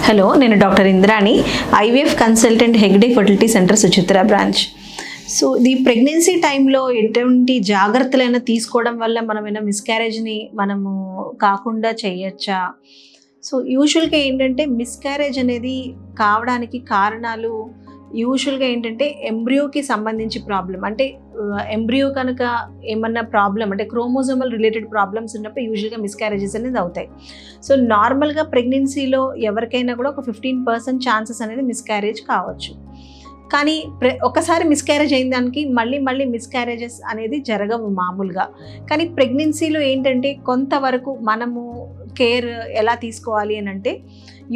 Hello, నేను doctor Indrani, IVF consultant, Hegde fertility centre, Suchitra branch. So ఈ pregnancy టైంలో ఎటువంటి జాగ్రత్తలైనా తీసుకోవడం వల్ల మనమైనా మిస్క్యారేజ్ని మనము కాకుండా చేయొచ్చా? సో యూజువల్గా ఏంటంటే మిస్క్యారేజ్ అనేది కావడానికి కారణాలు యూజువల్గా ఏంటంటే ఎంబ్రియోకి సంబంధించి ప్రాబ్లం, అంటే ఎంబ్రియో కనుక ఏమన్నా ప్రాబ్లం అంటే క్రోమోజోమల్ రిలేటెడ్ ప్రాబ్లమ్స్ ఉన్నప్పుడు యూజువల్గా మిస్క్యారేజెస్ అనేది అవుతాయి. సో నార్మల్గా ప్రెగ్నెన్సీలో ఎవరికైనా కూడా ఒక 15% ఛాన్సెస్ అనేది మిస్క్యారేజ్ కావచ్చు. కానీ ఒకసారి మిస్క్యారేజ్ అయిన దానికి మళ్ళీ మిస్క్యారేజెస్ అనేది జరగవు మామూలుగా. కానీ ప్రెగ్నెన్సీలో ఏంటంటే కొంతవరకు మనము కేర్ ఎలా తీసుకోవాలి అని అంటే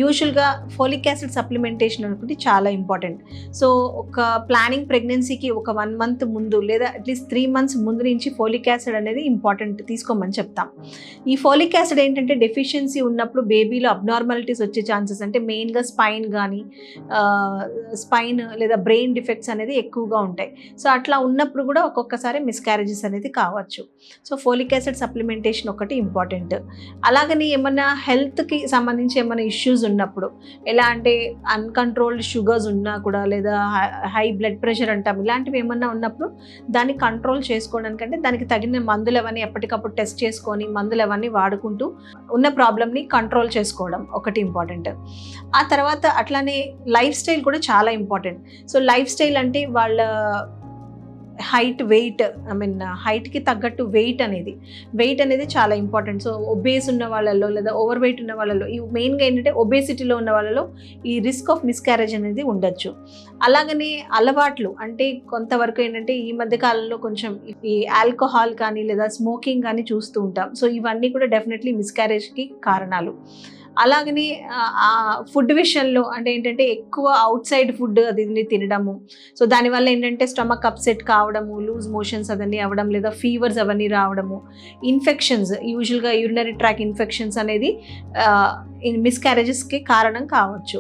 యూజువల్గా ఫోలిక్ యాసిడ్ సప్లిమెంటేషన్ అనుకుంటే చాలా ఇంపార్టెంట్. సో ఒక ప్లానింగ్ ప్రెగ్నెన్సీకి ఒక 1 month ముందు లేదా అట్లీస్ట్ 3 months ముందు నుంచి ఫోలిక్ యాసిడ్ అనేది ఇంపార్టెంట్ తీసుకోమని చెప్తాం. ఈ ఫోలిక్ యాసిడ్ ఏంటంటే డెఫిషియన్సీ ఉన్నప్పుడు బేబీలో అబ్నార్మాలిటీస్ వచ్చే ఛాన్సెస్, అంటే మెయిన్గా స్పైన్ కానీ స్పైన్ లేదా బ్రెయిన్ డిఫెక్ట్స్ అనేది ఎక్కువగా ఉంటాయి. సో అట్లా ఉన్నప్పుడు కూడా ఒక్కొక్కసారి మిస్క్యారేజెస్ అనేది కావచ్చు. సో ఫోలిక్ యాసిడ్ సప్లిమెంటేషన్ ఒకటి ఇంపార్టెంట్. అలాగని ఏమన్నా హెల్త్కి సంబంధించి ఏమైనా ఇష్యూస్ ఉన్నప్పుడు, ఎలా అంటే అన్కంట్రోల్డ్ షుగర్స్ ఉన్నా కూడా లేదా హై బ్లడ్ ప్రెషర్ అంటాం, ఇలాంటివి ఏమన్నా ఉన్నప్పుడు దాన్ని కంట్రోల్ చేసుకోవడానికంటే దానికి తగిన మందులు అవన్నీ ఎప్పటికప్పుడు టెస్ట్ చేసుకొని మందులు అవన్నీ వాడుకుంటూ ఉన్న ప్రాబ్లమ్ని కంట్రోల్ చేసుకోవడం ఒకటి ఇంపార్టెంట్. ఆ తర్వాత అట్లానే లైఫ్ స్టైల్ కూడా చాలా ఇంపార్టెంట్. సో లైఫ్ స్టైల్ అంటే వాళ్ళ హైట్, వెయిట్, హైట్కి తగ్గట్టు వెయిట్ అనేది చాలా ఇంపార్టెంట్. సో ఒబేస్ ఉన్న వాళ్ళలో లేదా ఓవర్ వెయిట్ ఉన్న వాళ్ళలో, ఈ మెయిన్గా ఏంటంటే ఒబేసిటీలో ఉన్న వాళ్ళలో ఈ రిస్క్ ఆఫ్ మిస్క్యారేజ్ అనేది ఉండొచ్చు. అలాగనే అలవాట్లు అంటే కొంతవరకు ఏంటంటే ఈ మధ్య కాలంలో కొంచెం ఈ ఆల్కహాల్ కానీ లేదా స్మోకింగ్ కానీ చూస్తూ ఉంటాం. సో ఇవన్నీ కూడా డెఫినెట్లీ మిస్క్యారేజ్కి కారణాలు. అలాగని ఫుడ్ విషయంలో అంటే ఏంటంటే ఎక్కువ అవుట్ సైడ్ ఫుడ్ అది తినడము, సో దానివల్ల ఏంటంటే స్టమక్ అప్సెట్ కావడము, లూజ్ మోషన్స్ అవన్నీ అవ్వడం లేదా ఫీవర్స్ అవన్నీ రావడము, ఇన్ఫెక్షన్స్, యూజువల్గా యూరినరీ ట్రాక్ ఇన్ఫెక్షన్స్ అనేది మిస్క్యారేజెస్కి కారణం కావచ్చు.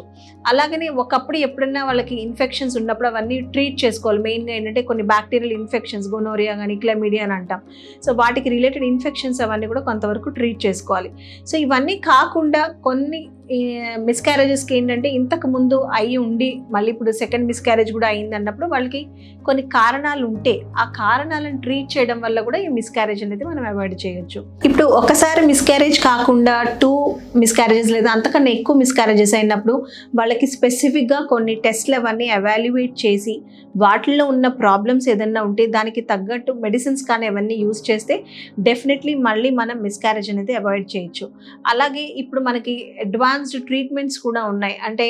అలాగని ఒకప్పుడు ఎప్పుడైనా వాళ్ళకి ఇన్ఫెక్షన్స్ ఉన్నప్పుడు అవన్నీ ట్రీట్ చేసుకోవాలి. మెయిన్గా ఏంటంటే కొన్ని బ్యాక్టీరియల్ ఇన్ఫెక్షన్స్, గోనోరియా కానీ క్లమిడియా అని అంటాం. సో వాటికి రిలేటెడ్ ఇన్ఫెక్షన్స్ అవన్నీ కూడా కొంతవరకు ట్రీట్ చేసుకోవాలి. సో ఇవన్నీ కాకుండా కొన్ని మిస్క్యారేజెస్కి ఏంటంటే ఇంతకు ముందు అయ్యి ఉండి మళ్ళీ ఇప్పుడు సెకండ్ మిస్క్యారేజ్ కూడా అయింది అన్నప్పుడు వాళ్ళకి కొన్ని కారణాలు ఉంటే ఆ కారణాలను ట్రీట్ చేయడం వల్ల కూడా ఈ మిస్క్యారేజ్ అనేది మనం అవాయిడ్ చేయొచ్చు. ఇప్పుడు ఒకసారి మిస్క్యారేజ్ కాకుండా 2 మిస్క్యారేజెస్ లేదా అంతకన్నా ఎక్కువ మిస్క్యారేజెస్ అయినప్పుడు వాళ్ళకి స్పెసిఫిక్గా కొన్ని టెస్ట్లు అవన్నీ ఎవాల్యుయేట్ చేసి వాటిల్లో ఉన్న ప్రాబ్లమ్స్ ఏదన్నా ఉంటే దానికి తగ్గట్టు మెడిసిన్స్ కానీ అవన్నీ యూజ్ చేస్తే డెఫినెట్లీ మళ్ళీ మనం మిస్క్యారేజ్ అనేది అవాయిడ్ చేయొచ్చు. అలాగే ఇప్పుడు మనకి అడ్వాన్స్డ్ ట్రీట్మెంట్స్ కూడా ఉన్నాయి. అంటే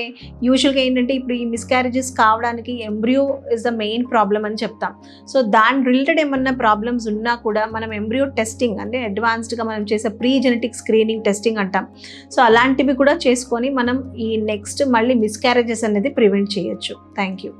యూజువల్గా ఏంటంటే ఇప్పుడు ఈ మిస్క్యారేజెస్ కావడానికి embryo is the main problem అని చెప్తాం. సో దాని రిలేటెడ్ ఏమన్నా ప్రాబ్లమ్స్ ఉన్నా కూడా మనం ఎంబ్రియో టెస్టింగ్ అంటే అడ్వాన్స్డ్గా మనం చేసే ప్రీ జెనెటిక్ స్క్రీనింగ్ టెస్టింగ్ అంటాం. సో అలాంటివి కూడా చేసుకొని మనం ఈ నెక్స్ట్ మళ్ళీ మిస్క్యారేజెస్ అనేది ప్రివెంట్ చేయొచ్చు. Thank you.